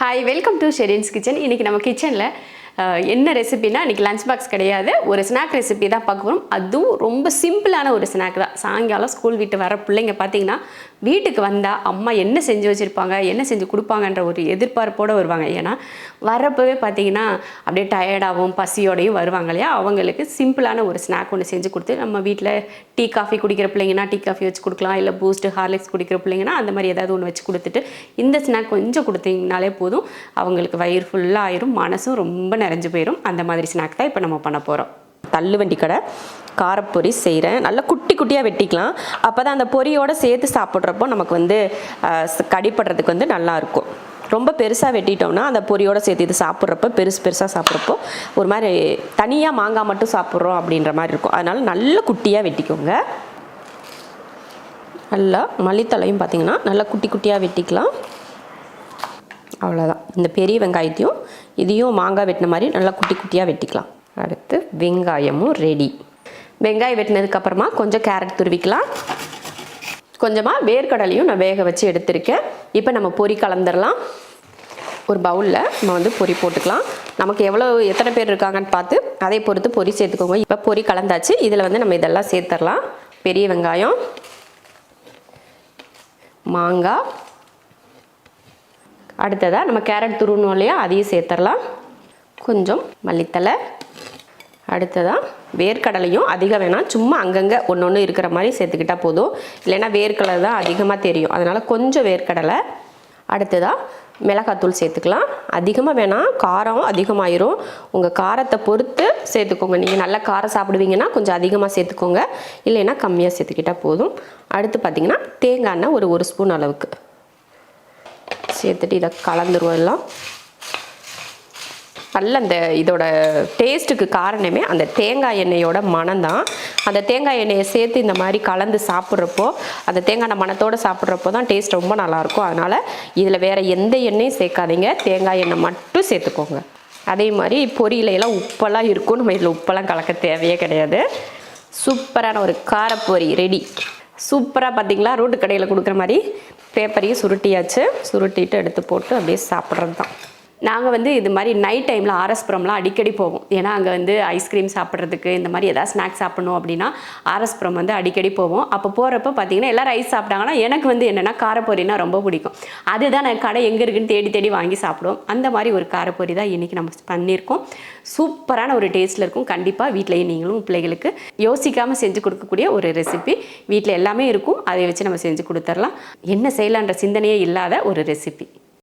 Hi, welcome to Sherin's kitchen. இன்றைக்கி நம்ம கிச்சனில் என்ன ரெசிபினா, இன்றைக்கி லஞ்ச் பாக்ஸ் கிடையாது, ஒரு ஸ்நாக் ரெசிபி தான் பார்க்க போகிறோம். அதுவும் ரொம்ப சிம்பிளான ஒரு ஸ்நாக் தான். சாயங்காலம் ஸ்கூல் விட்டு வர பிள்ளைங்க பார்த்திங்கன்னா வீட்டுக்கு வந்தால் அம்மா என்ன செஞ்சு வச்சுருப்பாங்க, என்ன செஞ்சு கொடுப்பாங்கன்ற ஒரு எதிர்பார்ப்போடு வருவாங்க. ஏன்னா வரப்போவே பார்த்திங்கன்னா அப்படியே டயர்டாகவும் பசியோடையும் வருவாங்க இல்லையா. அவங்களுக்கு சிம்பிளான ஒரு ஸ்நாக் ஒன்று செஞ்சு கொடுத்து, நம்ம வீட்டில் டீ காஃபி குடிக்கிற பிள்ளைங்கன்னா டீ காஃபி வச்சு கொடுக்கலாம், இல்லை பூஸ்ட்டு ஹார்லிக்ஸ் குடிக்கிற பிள்ளைங்கன்னா அந்த மாதிரி ஏதாவது ஒன்று வச்சு கொடுத்துட்டு இந்த ஸ்நாக் கொஞ்சம் கொடுத்தீங்கனாலே போதும், அவங்களுக்கு வயிறு ஃபுல்லாக ஆயிரும், மனசும் ரொம்ப நிறைஞ்சு போயிடும். அந்த மாதிரி ஸ்நாக் தான் இப்போ நம்ம பண்ண போகிறோம். தள்ளுவண்டி கடை காரப்பொரி செய்கிறேன். நல்லா குட்டி குட்டியாக வெட்டிக்கலாம். அப்போ தான் அந்த பொரியோடு சேர்த்து சாப்பிட்றப்போ நமக்கு கடிப்படுறதுக்கு நல்லாயிருக்கும். ரொம்ப பெருசாக வெட்டிட்டோம்னா அந்த பொரியோடு சேர்த்து இது சாப்பிட்றப்போ பெருசாக சாப்பிட்றப்போ ஒரு மாதிரி தனியாக மாங்காய் மட்டும் சாப்பிட்றோம் அப்படின்ற மாதிரி இருக்கும். அதனால் நல்ல குட்டியாக வெட்டிக்கோங்க. நல்லா மல்லித்தலையும் பார்த்திங்கன்னா நல்லா குட்டி குட்டியாக வெட்டிக்கலாம். அவ்வளோதான். இந்த பெரிய வெங்காயத்தையும் இதையும் மாங்காய் வெட்டின மாதிரி நல்லா குட்டி குட்டியாக வெட்டிக்கலாம். அடுத்து வெங்காயமும் ரெடி. வெங்காயம் வெட்டினதுக்கப்புறமா கொஞ்சம் கேரட் துருவிக்கலாம். கொஞ்சமாக வேர்க்கடலையும் நான் வேக வச்சு எடுத்திருக்கேன். இப்போ நம்ம பொரி கலந்துடலாம். ஒரு பவுலில் நம்ம பொரி போட்டுக்கலாம். நமக்கு எத்தனை பேர் இருக்காங்கன்னு பார்த்து அதை பொறுத்து பொரி சேர்த்துக்கோங்க. இப்போ பொரி கலந்தாச்சு. இதில் நம்ம இதெல்லாம் சேர்த்துடலாம். பெரிய வெங்காயம், மாங்காய், அடுத்ததாக நம்ம கேரட் துருவணும் இல்லையா, அதையும் சேர்த்துடலாம். கொஞ்சம் மல்லித்தலை, அடுத்ததாக வேர்க்கடலையும் அதிகம் வேணாம், சும்மா அங்கங்கே ஒன்று இருக்கிற மாதிரி சேர்த்துக்கிட்டால் போதும். இல்லைன்னா வேர்க்கடலை தான் அதிகமாக தெரியும், அதனால் கொஞ்சம் வேர்க்கடலை. அடுத்ததாக மிளகாத்தூள் சேர்த்துக்கலாம். அதிகமாக வேணாம், காரம் அதிகமாயிரும். உங்கள் காரத்தை பொறுத்து சேர்த்துக்கோங்க. நீங்கள் நல்லா காரம் சாப்பிடுவீங்கன்னா கொஞ்சம் அதிகமாக சேர்த்துக்கோங்க, இல்லைன்னா கம்மியாக சேர்த்துக்கிட்டால் போதும். அடுத்து பார்த்திங்கன்னா தேங்காய் எண்ணெய் ஒரு ஸ்பூன் அளவுக்கு சேர்த்துட்டு இதை கலந்துருவோம். எல்லாம் நல்ல இதோட டேஸ்ட்டுக்கு காரணமே அந்த தேங்காய் எண்ணெயோட மனம் தான். அந்த தேங்காய் எண்ணெயை சேர்த்து இந்த மாதிரி கலந்து சாப்பிட்றப்போ, அந்த தேங்காய் மணத்தோடு சாப்பிட்றப்போ தான் டேஸ்ட் ரொம்ப நல்லாயிருக்கும். அதனால் இதில் வேறு எந்த எண்ணெயும் சேர்க்காதீங்க, தேங்காய் எண்ணெய் மட்டும் சேர்த்துக்கோங்க. அதே மாதிரி பொரியிலையெல்லாம் உப்பெல்லாம் இருக்கும், நம்ம இதில் உப்பெல்லாம் கலக்க தேவையே கிடையாது. சூப்பரான ஒரு காரப்பொரி ரெடி. சூப்பராக பார்த்திங்களா, ரோட்டு கடையில் கொடுக்குற மாதிரி பேப்பரையும் சுருட்டியாச்சு. சுருட்டிட்டு எடுத்து போட்டு அப்படியே சாப்பிட்றது தான். நாங்கள் இது மாதிரி நைட் டைமில் ஆர்எஸ்புரம்லாம் அடிக்கடி போவோம். ஏன்னா அங்கே ஐஸ்கிரீம் சாப்பிட்றதுக்கு இந்த மாதிரி எதாவது ஸ்நாக்ஸ் சாப்பிடணும் அப்படின்னா ஆர்எஸ்புரம் அடிக்கடி போவோம். அப்போ போகிறப்ப பார்த்திங்கன்னா எல்லோரும் ரைஸ் சாப்பிட்டாங்கன்னா எனக்கு என்னென்னா காரப்பொரினா ரொம்ப பிடிக்கும். அதுதான் நான் கடை எங்கே இருக்குன்னு தேடி தேடி வாங்கி சாப்பிடுவோம். அந்த மாதிரி ஒரு காரப்பொரி தான் இன்றைக்கி நம்ம பண்ணியிருக்கோம். சூப்பரான ஒரு டேஸ்ட்டில் இருக்கும். கண்டிப்பாக வீட்டிலையும் நீங்களும் பிள்ளைகளுக்கு யோசிக்காமல் செஞ்சு கொடுக்கக்கூடிய ஒரு ரெசிபி. வீட்டில் எல்லாமே இருக்கும், அதை வச்சு நம்ம செஞ்சு கொடுத்துடலாம். என்ன செய்யலான்ற சிந்தனையே இல்லாத ஒரு ரெசிபி.